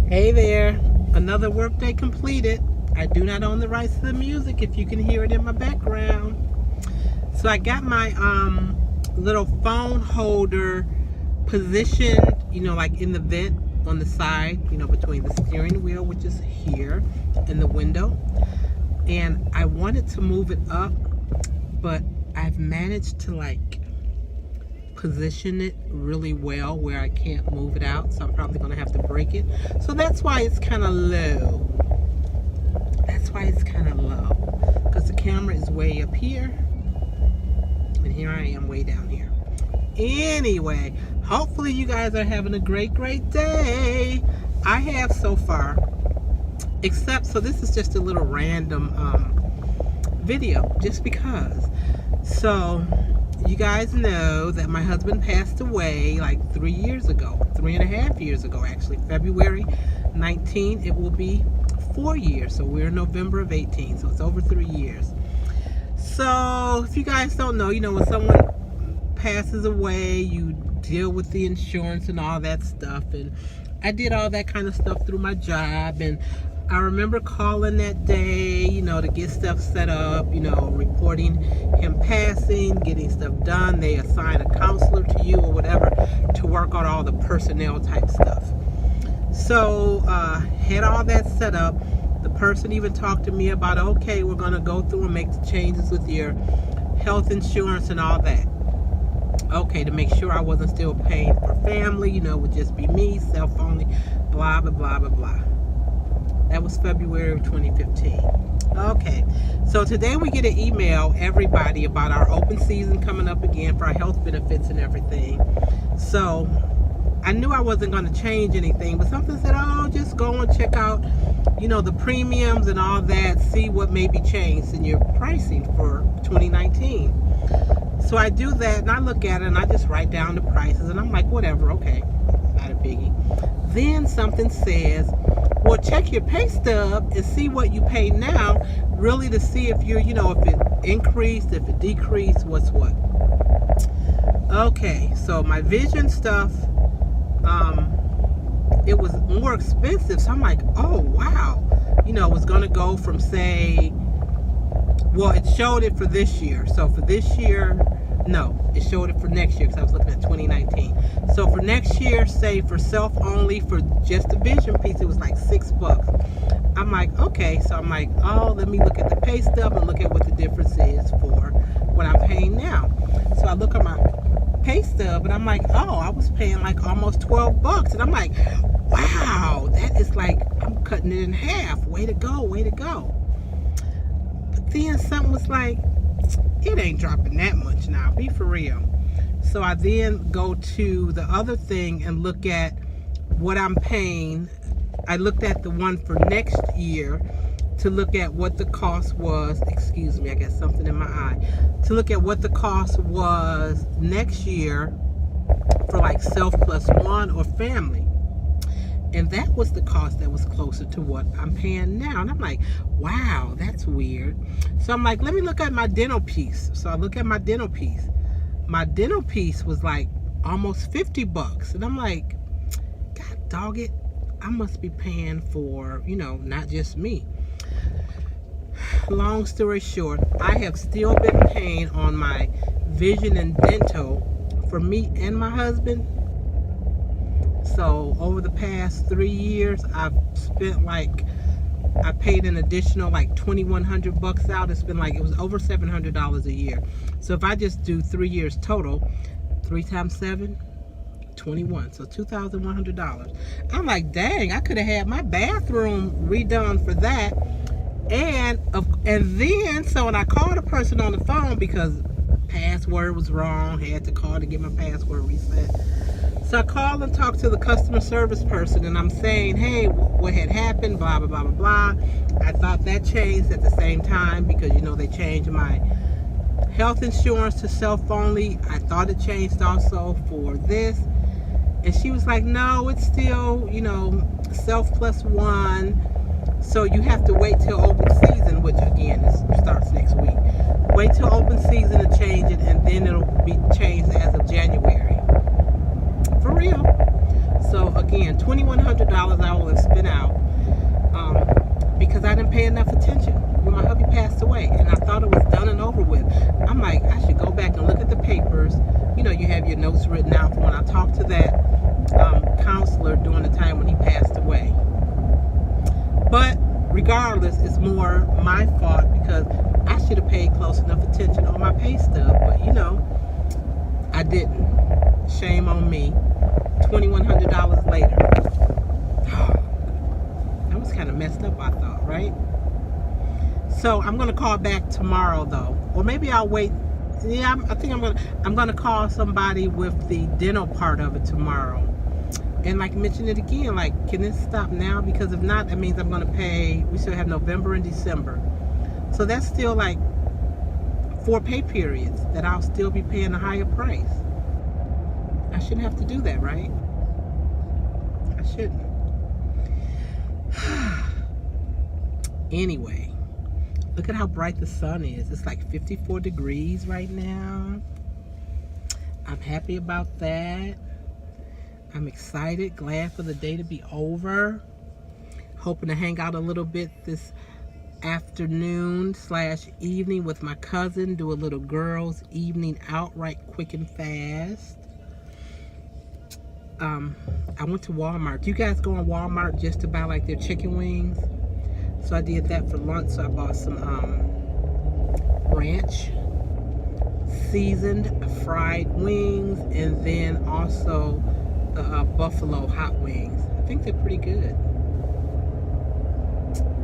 Hey there, another workday completed. I do not own the rights to the music if you can hear it in my background. So I got my little phone holder positioned, like in the vent on the side, between the steering wheel, which is here, and the window. And I wanted to move it up, but I've managed to position it really well where I can't move it out, so I'm probably gonna have to break it. So that's why it's kind of low. Because the camera is way up here and here I am way down here. Anyway, hopefully you guys are having a great day. I have so far, except so this is just a little random video just because. So you guys know that my husband passed away like 3.5 years ago actually. February 19, it will be 4 years. So we're in November of 18, so it's over 3 years. So if you guys don't know, when someone passes away, you deal with the insurance and all that stuff. And I did all that kind of stuff through my job. And I remember calling that day, to get stuff set up, reporting him passing, getting stuff done. They assign a counselor to you or whatever to work on all the personnel type stuff. So, had all that set up. The person even talked to me about, okay, we're going to go through and make the changes with your health insurance and all that. Okay, to make sure I wasn't still paying for family, it would just be me, self only, blah, blah, blah, blah, blah. That was February of 2015. Okay, so today we get an email, everybody, about our open season coming up again for our health benefits and everything. So I knew I wasn't going to change anything, but something said, oh, just go and check out, the premiums and all that, see what may be changed in your pricing for 2019. So I do that and I look at it and I just write down the prices and I'm like, whatever, okay, not a biggie. Then something says, well, check your pay stub and see what you pay now, really to see if you're, if it increased, if it decreased, what's what. Okay, so my vision stuff, it was more expensive. So I'm like, oh, wow. It was going to go from, say, well, it showed it for this year. So for this year, no, it showed it for next year because I was looking at 2019. So for next year, say for self only, for just the vision piece, it was like $6. I'm like, okay. So I'm like, oh, let me look at the pay stub and look at what the difference is for what I'm paying now. So I look at my pay stub and I'm like, oh, I was paying like almost $12. And I'm like, wow, that is like, I'm cutting it in half. Way to go, way to go. But then something was like, it ain't dropping that much now, be for real. So I then go to the other thing and look at what I'm paying. I looked at the one for next year to look at what the cost was. Excuse me, I got something in my eye. To look at what the cost was next year for like self plus one or family. And that was the cost that was closer to what I'm paying now. And I'm like, wow, that's weird. So I'm like, let me look at my dental piece. So I look at my dental piece. My dental piece was like almost $50. And I'm like, God dog it, I must be paying for, not just me. Long story short, I have still been paying on my vision and dental for me and my husband. So over the past 3 years, I've spent I paid an additional like $2,100 out. It's been it was over $700 a year. So if I just do 3 years total, 3 times 7, 21. So $2,100. I'm like, dang, I could have had my bathroom redone for that. And then, so when I called a person on the phone because password was wrong, had to call to get my password reset. So I called and talked to the customer service person and I'm saying, hey, what had happened, blah, blah, blah, blah, blah. I thought that changed at the same time because, they changed my health insurance to self only. I thought it changed also for this. And she was like, no, it's still, self plus one. So you have to wait till open season, which again starts next week. Wait till open season to change it and then it'll be changed as of January. For real. So again, $2,100 I will have spent out because I didn't pay enough attention when my hubby passed away, and I thought it was done and over with. I'm like, I should go back and look at the papers. You know, you have your notes written out for when I talked to that counselor during the time when he passed away. But regardless, it's more my fault because I should have paid close enough attention on my pay stub, but you know, I didn't. Shame on me. $2,100 later. That was kind of messed up, I thought, right? So I'm gonna call back tomorrow though, or maybe I'll wait. Yeah, I think I'm gonna call somebody with the dental part of it tomorrow, and like mention it again. Like, can this stop now? Because if not, that means I'm gonna pay. We still have November and December, so that's still like 4 pay periods that I'll still be paying a higher price. I shouldn't have to do that, right? I shouldn't. Anyway, look at how bright the sun is. It's like 54 degrees right now. I'm happy about that. I'm excited, glad for the day to be over. Hoping to hang out a little bit this afternoon/evening with my cousin. Do a little girls' evening out right quick and fast. I went to Walmart. Do you guys go on Walmart just to buy like their chicken wings? So I did that for lunch. So I bought some ranch seasoned fried wings, and then also buffalo hot wings. I think they're pretty good.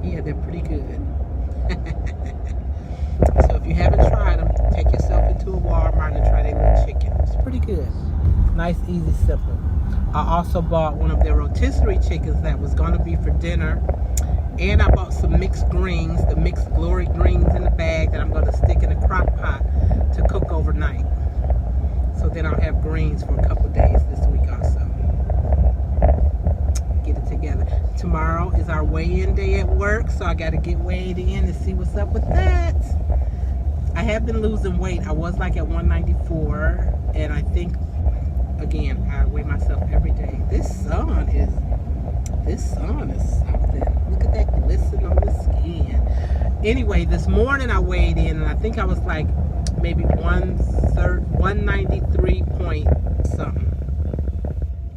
Yeah, they're pretty good. So if you haven't tried them, take yourself into a Walmart and try their little chicken. It's pretty good. Nice, easy, simple. I also bought one of their rotisserie chickens that was going to be for dinner. And I bought some mixed greens, the mixed glory greens in the bag that I'm going to stick in a crock pot to cook overnight. So then I'll have greens for a couple days this week also. Get it together. Tomorrow is our weigh-in day at work, so I got to get weighed in and see what's up with that. I have been losing weight. I was like at 194, and I think, again, I weigh myself every day. This sun is something. Look at that glisten on the skin. Anyway, this morning I weighed in, and I think I was like maybe 193 point something.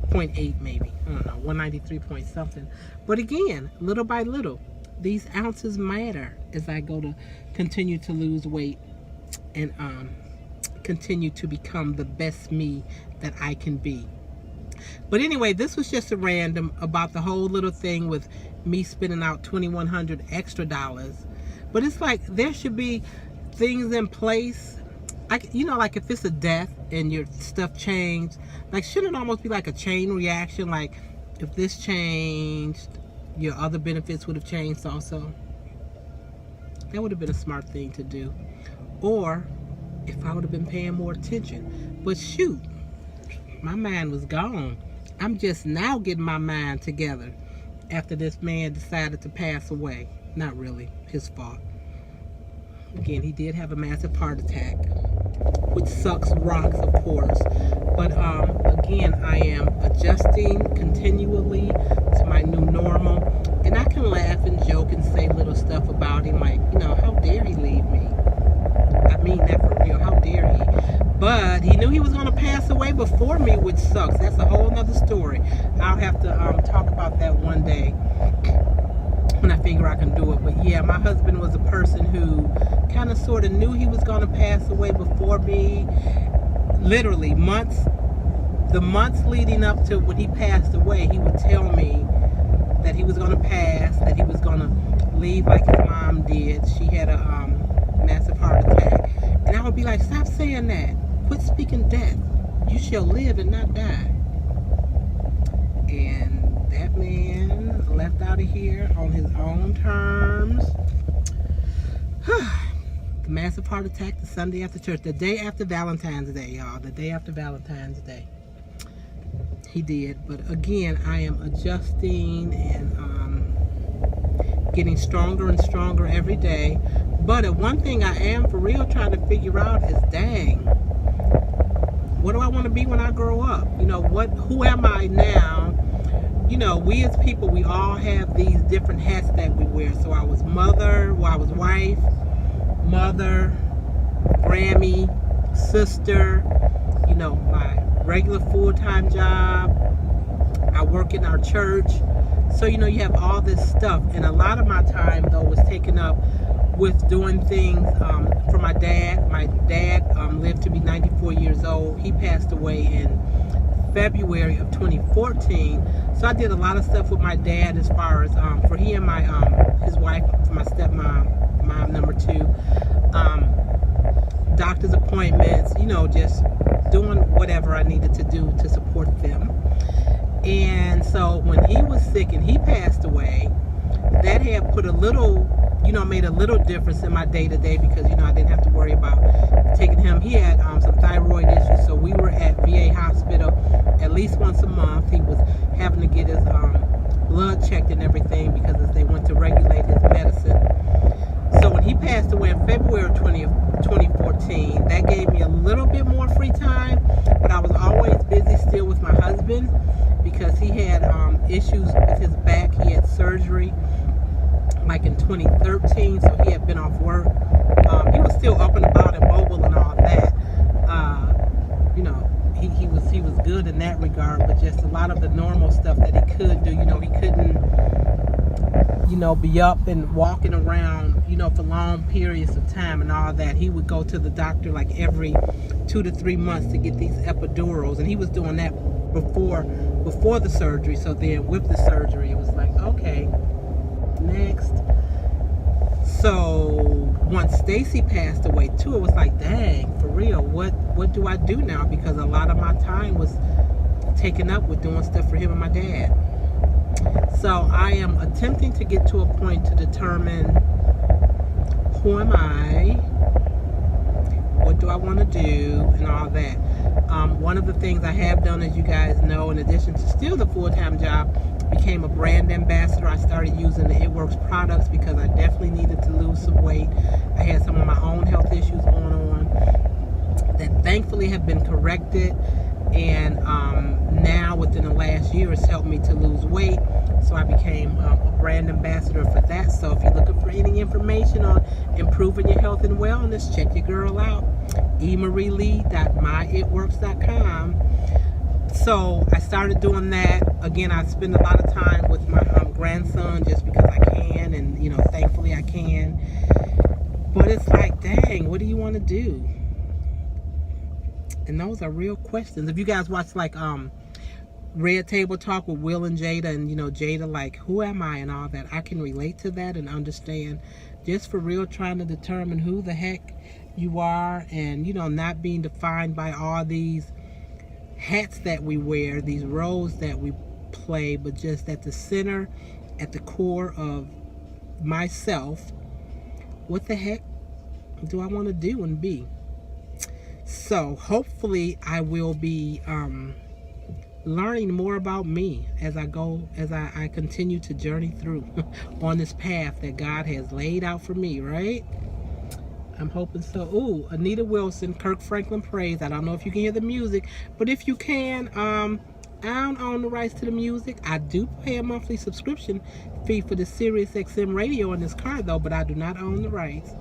0.8 maybe. I don't know, 193 point something. But again, little by little, these ounces matter as I go to continue to lose weight and continue to become the best me that I can be. But anyway, this was just a random about the whole little thing with me spending out $2,100 extra dollars. But it's like there should be things in place. You know, like if it's a death and your stuff changed, like shouldn't it almost be like a chain reaction? Like if this changed, your other benefits would have changed also. That would have been a smart thing to do. Or if I would have been paying more attention. But shoot, my mind was gone. I'm just now getting my mind together after this man decided to pass away. Not really his fault. Again, he did have a massive heart attack, which sucks rocks, of course. But again, I am adjusting continually to my new normal, and I can laugh and joke and say little stuff about him, like, you know, how dare he leave me? I mean that for real. How dare he? But he knew he was going to pass away before me, which sucks. That's a whole nother story. I'll have to talk about that one day when I figure I can do it. But yeah, my husband was a person who kind of sort of knew he was going to pass away before me. Literally the months leading up to when he passed away, he would tell me that he was going to pass, that he was going to leave like his mom did. She had a massive heart attack. And I would be like, stop saying that. Quit speaking death. You shall live and not die. And that man left out of here on his own terms. The massive heart attack the Sunday after church. The day after Valentine's Day, y'all. The day after Valentine's Day. He did. But again, I am adjusting and getting stronger and stronger every day. But one thing I am for real trying to figure out is, dang, what do I want to be when I grow up? You know, who am I now you know, we as people, we all have these different hats that we wear. So I was mother, well, I was wife, mother, Grammy, sister, you know, my regular full-time job. I work in our church. So, you know, you have all this stuff. And a lot of my time, though, was taken up with doing things for my dad. My dad lived to be 94 years old. He passed away in February of 2014. So I did a lot of stuff with my dad as far as for he and my his wife, for my stepmom, mom number 2, doctor's appointments, you know, just doing whatever I needed to do to support them. And so when he was sick and he passed away, that had put a little, you know, made a little difference in my day-to-day, because, you know, I didn't have to worry about taking him. He had some thyroid issues, so we were at VA hospital at least once a month. He was having to get his blood checked and everything, because as they went to regulate his medicine. So when he passed away in February of 2014, that gave me a little bit more free time, but I was always busy still with my husband, because he had issues with his back. He had surgery like in 2013, so he had been off work. He was still up and about and mobile and all that. You know, he was good in that regard, but just a lot of the normal stuff that he could do, you know, he couldn't, you know, be up and walking around, you know, for long periods of time and all that. He would go to the doctor like every 2 to 3 months to get these epidurals, and he was doing that before the surgery. So then with the surgery, it was like, okay, next. So once Stacy passed away too, it was like, dang, for real, what do I do now? Because a lot of my time was taken up with doing stuff for him and my dad. So I am attempting to get to a point to determine, who am I, what do I want to do, and all that. One of the things I have done, as you guys know, in addition to still the full-time job, became a brand ambassador. I started using the It Works products because I definitely needed to lose some weight. I had some of my own health issues going on that thankfully have been corrected, and now within the last year it's helped me to lose weight. So I became a brand ambassador for that. So if you're looking for any information on improving your health and wellness, check your girl out, emarilee.myitworks.com. So I started doing that. Again, I spend a lot of time with my grandson just because I can, and, you know, thankfully I can. But it's like, dang, what do you want to do? And those are real questions. If you guys watch like Red Table Talk with Will and Jada, and, you know, Jada, like, who am I and all that, I can relate to that and understand, just for real, trying to determine who the heck you are, and, you know, not being defined by all these hats that we wear, these roles that we play, but just at the center, at the core of myself, what the heck do I want to do and be? So hopefully I will be learning more about me as I go, as I continue to journey through on this path that God has laid out for me, right? I'm hoping so. Ooh, Anita Wilson, Kirk Franklin Praise. I don't know if you can hear the music, but if you can, I don't own the rights to the music. I do pay a monthly subscription fee for the Sirius XM radio in this car, though, but I do not own the rights.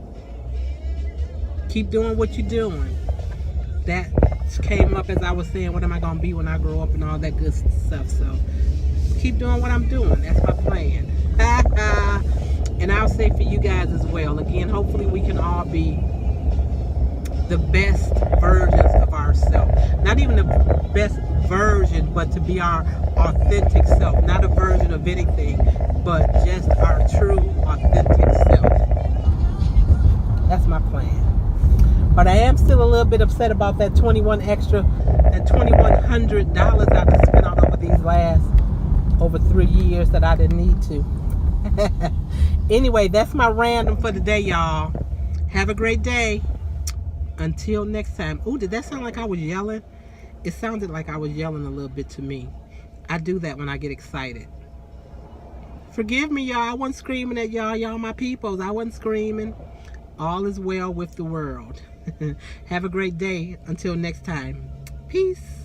Keep doing what you're doing. That came up as I was saying, what am I going to be when I grow up and all that good stuff. So keep doing what I'm doing. That's my plan. And I'll say for you guys as well, again, hopefully we can all be the best versions of ourselves. Not even the best version, but to be our authentic self. Not a version of anything, but just our true authentic self. That's my plan. But I am still a little bit upset about that $2,100 I've spent on over these last over 3 years that I didn't need to. Anyway, that's my random for today, y'all. Have a great day. Until next time. Ooh, did that sound like I was yelling? It sounded like I was yelling a little bit to me. I do that when I get excited. Forgive me, y'all. I wasn't screaming at y'all. Y'all my peoples. I wasn't screaming. All is well with the world. Have a great day. Until next time. Peace.